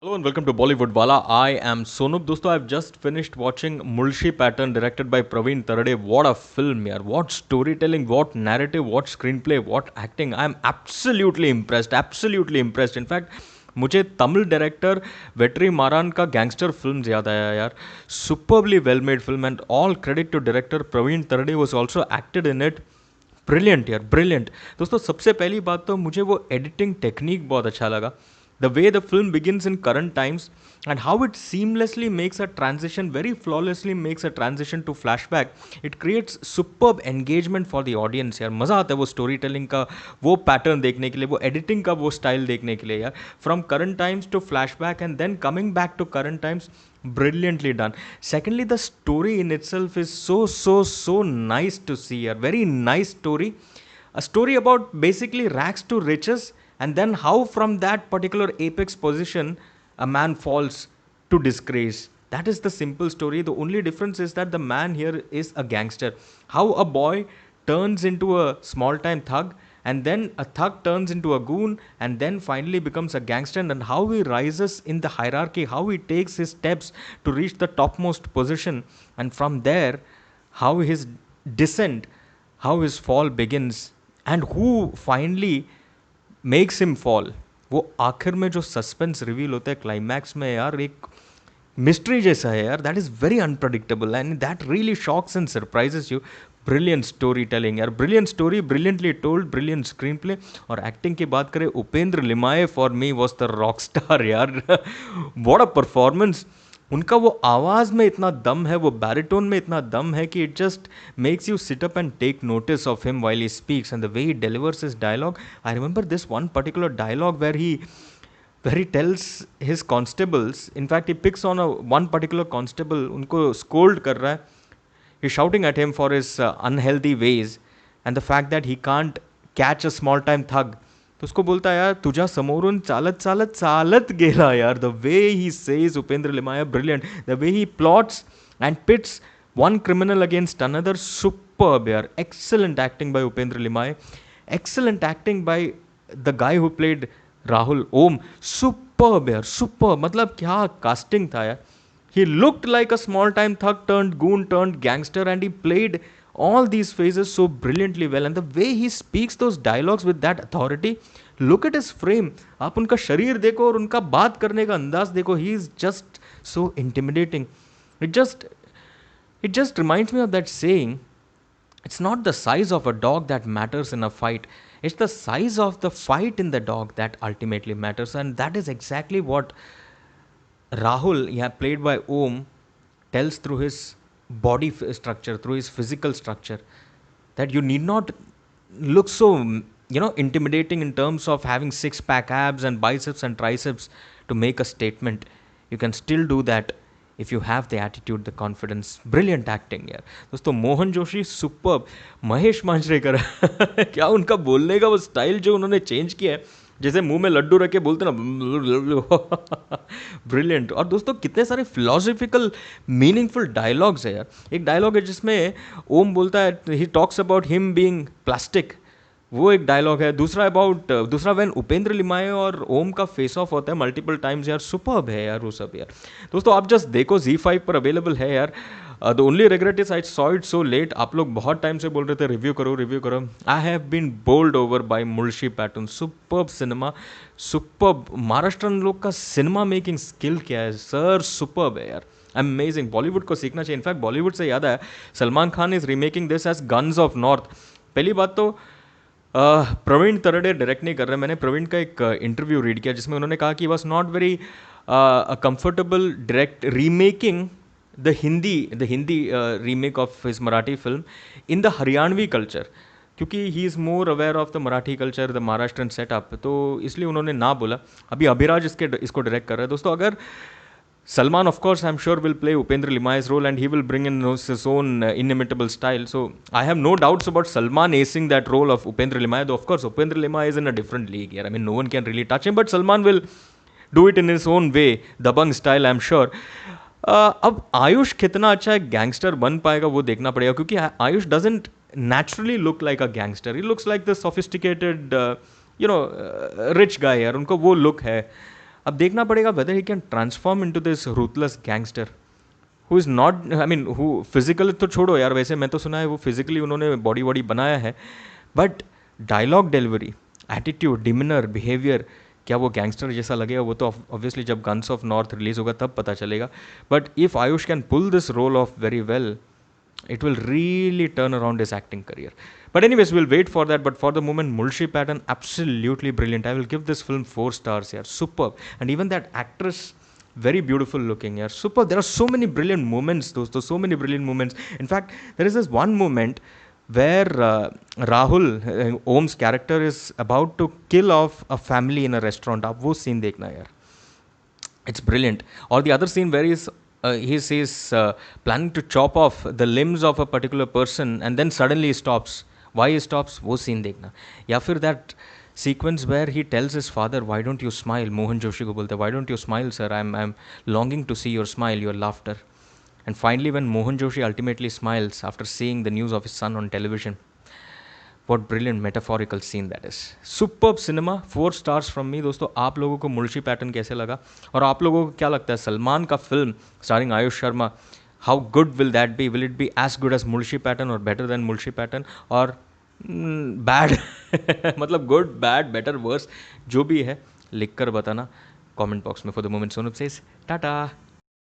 Hello and welcome to Bollywood Wala. I am Sonup. Dosto, I've just finished watching Mulshi Pattern directed by Praveen Tarade. What a film, yaar. What storytelling, what narrative, what screenplay, what acting. I'm absolutely impressed. Absolutely impressed. In fact, मुझे Tamil director Vetri मारान का gangster film याद आया यार. Superbly well made film and all credit to director Pravin Tarde was also acted in it. Brilliant यार, brilliant. दोस्तों, सबसे पहली बात तो मुझे वो एडिटिंग टेक्निक बहुत अच्छा लगा. The way the film begins in current times and how it seamlessly makes a transition, very flawlessly makes a transition to flashback. It creates superb engagement for the audience यार. मज़ा आता है वो story telling का वो pattern देखने के लिए, वो एडिटिंग का वो स्टाइल देखने के लिए यार. From current times to flashback and then coming back to current times. Brilliantly done. Secondly, the story in itself is so nice to see. A very nice story. A story about basically rags to riches, and then how from that particular apex position a man falls to disgrace. That is the simple story. The only difference is that the man here is a gangster. How a boy turns into a small time thug, and then a thug turns into a goon, and then finally becomes a gangster, and how he rises in the hierarchy, how he takes his steps to reach the topmost position, and from there how his descent, how his fall begins, and who finally makes him fall. वो आखिर में जो suspense reveal होता है climax में यार, एक mystery जैसा है यार. That is very unpredictable and that really shocks and surprises you. Brilliant story telling यार, brilliant story, brilliantly told, brilliant screen play. और एक्टिंग की बात करें, Upendra Limaye for me was the rock star यार. What a performance. उनका वो आवाज़ में इतना दम है, वो बैरिटोन में इतना दम है कि it just makes you sit up and take notice of him while he speaks and the way he delivers his dialogue. I remember this one particular dialogue where he tells his constables, in fact he picks on one particular constable, उनको scold कर रहा है. He's shouting at him for his unhealthy ways and the fact that he can't catch a small time thug. तो उसको बोलता है यार, तुझा समोरून चालत चालत चालत गेला यार. The way he says Upendra Limaye, brilliant. The way he plots and pits one criminal against another, superb yaar. Excellent acting by Upendra Limaye. Excellent acting by the guy who played Rahul Om. Superb yaar, superb. मतलब क्या casting था यार. He looked like a small time thug turned goon turned gangster, and he played all these phases so brilliantly well. And the way he speaks those dialogues with that authority, look at his frame. आप उनका शरीर देखो और उनका बात करने का अंदाज देखो. He is just so intimidating. It just reminds me of that saying, it's not the size of a dog that matters in a fight. It's the size of the fight in the dog that ultimately matters. And that is exactly what Rahul, yeah, played by Om, tells through his body structure, through his physical structure, that you need not look so, intimidating in terms of having six pack abs and biceps and triceps to make a statement. You can still do that if you have the attitude, the confidence. Brilliant acting यार. दोस्तों, Mohan Joshi superb. Mahesh Manjrekar क्या उनका बोलने का वो style जो उन्होंने change किया है, जैसे मुंह में लड्डू रख के बोलते ना, ब्रिलियंट. और दोस्तों, कितने सारे फिलोसफिकल मीनिंगफुल डायलॉग्स है यार. एक डायलॉग है जिसमें ओम बोलता है, he talks about him being plastic. वो एक डायलॉग है. दूसरा व्हेन उपेंद्र लिमाये और ओम का फेस ऑफ होता है मल्टीपल टाइम्स यार. सुपर्ब है यार वो सब यार. दोस्तों, आप जस्ट देखो, Z5 पर अवेलेबल है यार. The only regret is I saw it so let. आप लोग बहुत टाइम से बोल रहे थे रिव्यू करो रिव्यू करो. I have been bowled over by Mulshi Pattern. Superb cinema, superb. Maharashtrian लोग का सिनेमा मेकिंग स्किल क्या है सर, सुपर्ब है यार. अमेजिंग. बॉलीवुड को सीखना चाहिए. इनफैक्ट बॉलीवुड से याद आया, Salman Khan is remaking this as guns of North. पहली बात तो प्रवीण तरडे डायरेक्ट नहीं कर रहे. मैंने प्रवीण का एक इंटरव्यू रीड किया जिसमें उन्होंने कहा कि was not very comfortable direct remaking the Hindi remake of his Marathi film in the Haryanvi culture, क्योंकि he is more aware of the Marathi culture, the Maharashtrian setup. तो इसलिए उन्होंने ना बोला. अभी अभिराज इसको डायरेक्ट कर रहा है. दोस्तों, अगर Salman, of course, I'm sure will play Upendra Limaye's role, and he will bring in his own inimitable style. So I have no doubts about Salman acing that role of Upendra Limaye. Though of course Upendra Limaye is in a different league here. I mean, no one can really touch him, but Salman will do it in his own way, Dabang style, I'm sure. अब आयुष कितना अच्छा एक gangster बन पाएगा वो देखना पड़ेगा, क्योंकि Ayush doesn't naturally look like a gangster. He looks like the sophisticated rich गाय यार. उनको वो लुक है. अब देखना पड़ेगा weather he can transform into this ruthless gangster who is not, I mean who physical तो छोड़ो यार, वैसे मैं तो सुना है वो फिजिकली उन्होंने बॉडी वॉडी बनाया है, but dialogue delivery, attitude, demeanour, behaviour, क्या वो गैंगस्टर जैसा लगेगा वो तो ऑब्वियसली जब गन्स ऑफ नॉर्थ रिलीज होगा तब पता चलेगा. But if Ayush can pull this role off very well, it will really turn around his acting career. But anyways, we'll wait for that. But for the moment, Mulshi Patton, absolutely brilliant. I will give this film 4 stars here. Superb. And even that actress, very beautiful looking here. Superb. There are so many brilliant moments, those so many brilliant moments. In fact, there is this one moment where Rahul, Om's character, is about to kill off a family in a restaurant. आप वो scene देखना यार. It's brilliant. Or the other scene where he's planning to chop off the limbs of a particular person and then suddenly he stops. Why he stops? वो scene देखना. या फिर that sequence where he tells his father, why don't you smile? Mohan Joshi को बोलते हैं, why don't you smile, sir? I'm longing to see your smile, your laughter. And finally, when Mohan Joshi ultimately smiles after seeing the news of his son on television, what brilliant metaphorical scene that is. Superb cinema, 4 stars from me. दोस्तों आप लोगों को मुल्शी pattern कैसे लगा, और आप लोगों को क्या लगता है सलमान का film starring Ayush Sharma, how good will that be? Will it be as good as Mulshi Pattern और बेटर देन मुल्शी पैटर्न, और बैड मतलब गुड, बैड, बेटर, वर्स, जो भी है लिख कर बताना कमेंट बॉक्स में. For the moment Sonu says Tata.